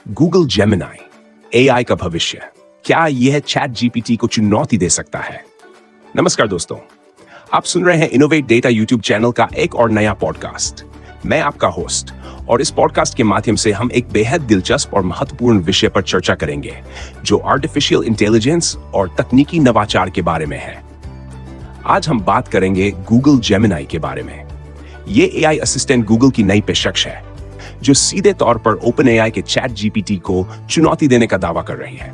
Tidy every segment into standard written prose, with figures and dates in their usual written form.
Google Gemini, AI का भविष्य, क्या यह चैट जीपीटी को चुनौती दे सकता है? नमस्कार दोस्तों, आप सुन रहे हैं इनोवेट डेटा यूट्यूब चैनल का एक और नया पॉडकास्ट। मैं आपका होस्ट, और इस पॉडकास्ट के माध्यम से हम एक बेहद दिलचस्प और महत्वपूर्ण विषय पर चर्चा करेंगे जो आर्टिफिशियल इंटेलिजेंस और तकनीकी नवाचार के बारे में है। आज हम बात करेंगे गूगल जेमिनी के बारे में। ये एआई असिस्टेंट गूगल की नई पेशकश है जो सीधे तौर पर ओपन एआई के चैट जीपीटी को चुनौती देने का दावा कर रही है।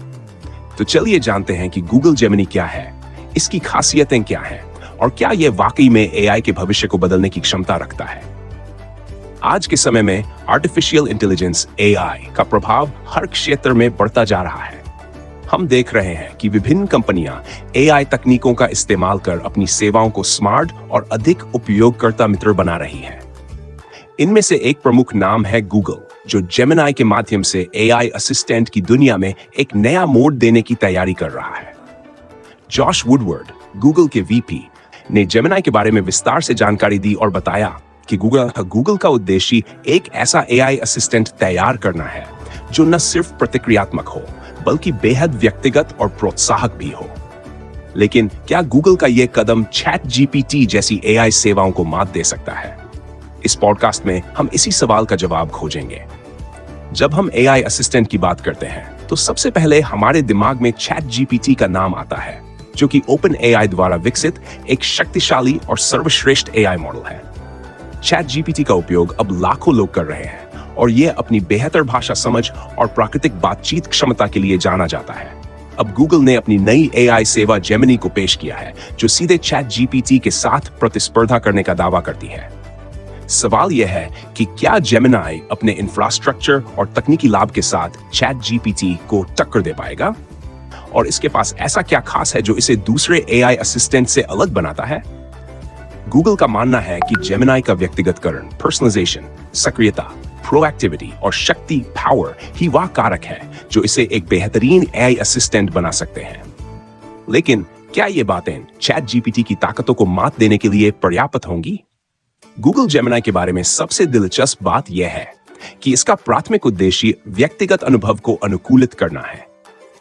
तो चलिए जानते हैं कि गूगल जेमिनी क्या है, इसकी खासियतें क्या हैं और क्या यह वाकई में एआई के भविष्य को बदलने की क्षमता रखता है। आज के समय में आर्टिफिशियल इंटेलिजेंस एआई का प्रभाव हर क्षेत्र में बढ़ता जा रहा है। हम देख रहे हैं कि विभिन्न कंपनियां एआई तकनीकों का इस्तेमाल कर अपनी सेवाओं को स्मार्ट और अधिक उपयोगकर्ता मित्र बना रही हैं। इनमें से एक प्रमुख नाम है गूगल, जो जेमिनी के माध्यम से एआई असिस्टेंट की दुनिया में एक नया मोड़ देने की तैयारी कर रहा है। जॉश वुडवर्ड, गूगल के वीपी, ने जेमिनी के बारे में विस्तार से जानकारी दी और बताया कि गूगल का उद्देश्य एक ऐसा एआई असिस्टेंट तैयार करना है जो न सिर्फ प्रतिक्रियात्मक हो बल्कि बेहद व्यक्तिगत और प्रोत्साहक भी हो। लेकिन क्या गूगल का यह कदम चैट जीपीटी जैसी एआई सेवाओं को मात दे सकता है? इस पॉडकास्ट में हम इसी सवाल का जवाब खोजेंगे। जब हम एआई असिस्टेंट की बात करते हैं तो सबसे पहले हमारे दिमाग में चैट जीपीटी का नाम आता है, जो कि ओपन एआई द्वारा विकसित एक शक्तिशाली और सर्वश्रेष्ठ एआई मॉडल है। चैट जीपीटी का उपयोग अब लाखों लोग कर रहे हैं और यह अपनी बेहतर भाषा समझ और प्राकृतिक बातचीत क्षमता के लिए जाना जाता है। अब गूगल ने अपनी नई एआई सेवा जेमिनी को पेश किया है, जो सीधे चैट जीपीटी के साथ प्रतिस्पर्धा करने का दावा करती है। सवाल यह है कि क्या जेमिनी अपने इंफ्रास्ट्रक्चर और तकनीकी लाभ के साथ चैट जीपीटी को टक्कर दे पाएगा? और इसके पास ऐसा क्या खास है जो इसे दूसरे एआई असिस्टेंट से अलग बनाता है? गूगल का मानना है कि जेमिनी का व्यक्तिगतकरण, पर्सनलाइजेशन, सक्रियता, प्रोएक्टिविटी और शक्ति, पावर ही वह कारक है जो इसे एक बेहतरीन एआई असिस्टेंट बना सकते हैं। लेकिन क्या ये बातें चैट जीपीटी की ताकतों को मात देने के लिए पर्याप्त होंगी? गूगल जेमिनी के बारे में सबसे दिलचस्प बात यह है कि इसका प्राथमिक उद्देश्य व्यक्तिगत अनुभव को अनुकूलित करना है।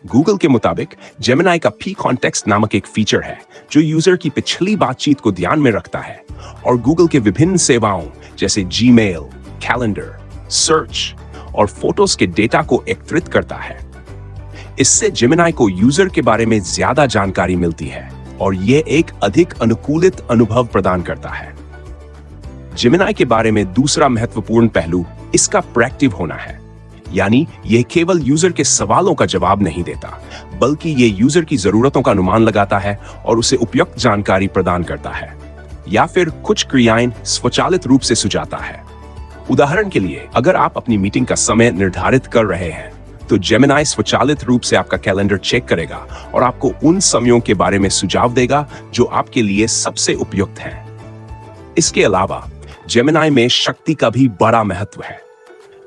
गूगल के मुताबिक जेमिनी का पी कॉन्टेक्स्ट नामक एक फीचर है जो यूजर की पिछली बातचीत को ध्यान में रखता है और गूगल के विभिन्न सेवाओं जैसे जीमेल, कैलेंडर, सर्च और फोटोज के डेटा को एकत्रित करता है। इससे जेमिनी को यूजर के बारे में ज्यादा जानकारी मिलती है और यह एक अधिक अनुकूलित अनुभव प्रदान करता है। जेमिनी के बारे में दूसरा महत्वपूर्ण पहलू इसका प्रोएक्टिव होना है, यानी यह केवल यूजर के सवालों का जवाब नहीं देता, बल्कि यह यूजर की जरूरतों का अनुमान लगाता है और उसे उपयुक्त जानकारी प्रदान करता है, या फिर कुछ क्रियाएं स्वचालित रूप से सुझाता है। उदाहरण के लिए, अगर आप अपनी मीटिंग का समय निर्धारित कर रहे हैं तो जेमिनी स्वचालित रूप से आपका कैलेंडर चेक करेगा और आपको उन समयों के बारे में सुझाव देगा जो आपके लिए सबसे उपयुक्त हैं। इसके अलावा जेमिनी में शक्ति का भी बड़ा महत्व है।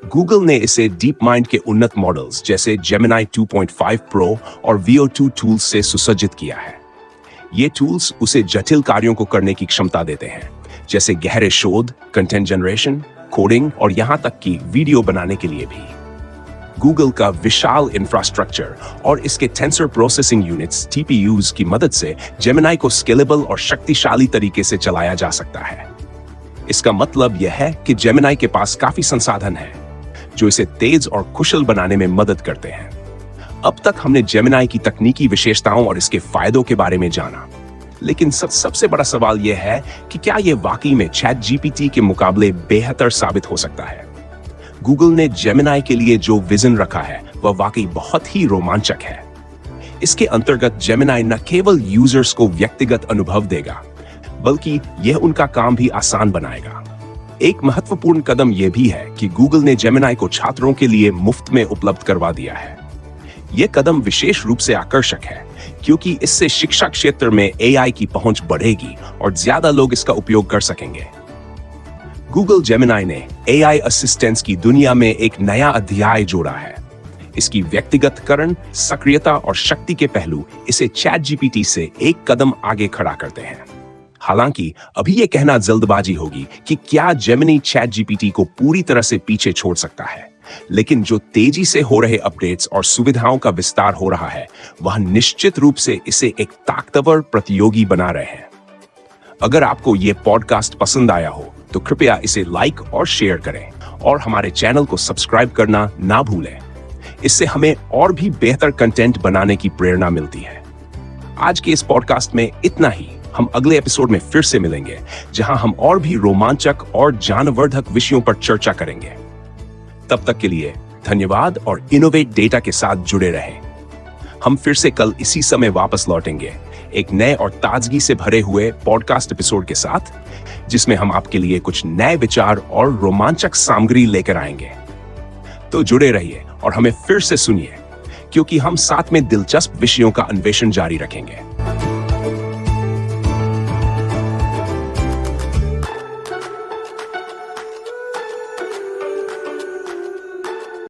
गूगल ने इसे डीप माइंड के उन्नत मॉडल्स जैसे जेमिनी 2.5 प्रो और VO2 टूल्स से सुसज्जित किया है। ये टूल्स उसे जटिल कार्यों को करने की क्षमता देते हैं, जैसे गहरे शोध, कंटेंट जनरेशन, कोडिंग और यहां तक कि वीडियो बनाने के लिए भी। गूगल का विशाल इंफ्रास्ट्रक्चर और इसके टेंसर प्रोसेसिंग यूनिट्स TPUs की मदद से जेमिनी को स्केलेबल और शक्तिशाली तरीके से चलाया जा सकता है। इसका मतलब यह है कि जेमिनी के पास काफी संसाधन है जो इसे तेज और कुशल बनाने में मदद करते हैं। अब तक हमने जेमिनी की तकनीकी विशेषताओं और इसके फायदों के बारे में जाना, लेकिन सबसे बड़ा सवाल यह है कि क्या यह वाकई में चैट जीपीटी के मुकाबले बेहतर साबित हो सकता है? गूगल ने जेमिनी के लिए जो विजन रखा है वह वाकई बहुत ही रोमांचक है। इसके अंतर्गत जेमिनी न केवल यूजर्स को व्यक्तिगत अनुभव देगा, बल्कि यह उनका काम भी आसान बनाएगा। एक महत्वपूर्ण कदम यह भी है कि गूगल ने जेमिनी को छात्रों के लिए मुफ्त में उपलब्ध करवा दिया है। यह कदम विशेष रूप से आकर्षक है क्योंकि इससे शिक्षा क्षेत्र में एआई की पहुंच बढ़ेगी और ज्यादा लोग इसका उपयोग कर सकेंगे। गूगल जेमिनी ने एआई असिस्टेंट्स की दुनिया में एक नया अध्याय जोड़ा है। इसकी व्यक्तिगतकरण, सक्रियता और शक्ति के पहलू इसे चैट जीपीटी से एक कदम आगे खड़ा करते हैं। हालांकि अभी यह कहना जल्दबाजी होगी कि क्या जेमिनी चैट जीपीटी को पूरी तरह से पीछे छोड़ सकता है, लेकिन जो तेजी से हो रहे अपडेट्स और सुविधाओं का विस्तार हो रहा है, वह निश्चित रूप से इसे एक ताकतवर प्रतियोगी बना रहे हैं। अगर आपको यह पॉडकास्ट पसंद आया हो तो कृपया इसे लाइक और शेयर करें और हमारे चैनल को सब्सक्राइब करना ना भूलें। इससे हमें और भी बेहतर कंटेंट बनाने की प्रेरणा मिलती है। आज के इस पॉडकास्ट में इतना ही। हम अगले एपिसोड में फिर से मिलेंगे, जहां हम और भी रोमांचक और ज्ञानवर्धक विषयों पर चर्चा करेंगे। तब तक के लिए धन्यवाद और इनोवेट डेटा के साथ जुड़े रहें। हम फिर से कल इसी समय वापस लौटेंगे, एक नए और ताजगी से भरे हुए पॉडकास्ट एपिसोड के साथ, जिसमें हम आपके लिए कुछ नए विचार और रोमांचक सामग्री लेकर आएंगे। तो जुड़े रहिए और हमें फिर से सुनिए, क्योंकि हम साथ में दिलचस्प विषयों का अन्वेषण जारी रखेंगे।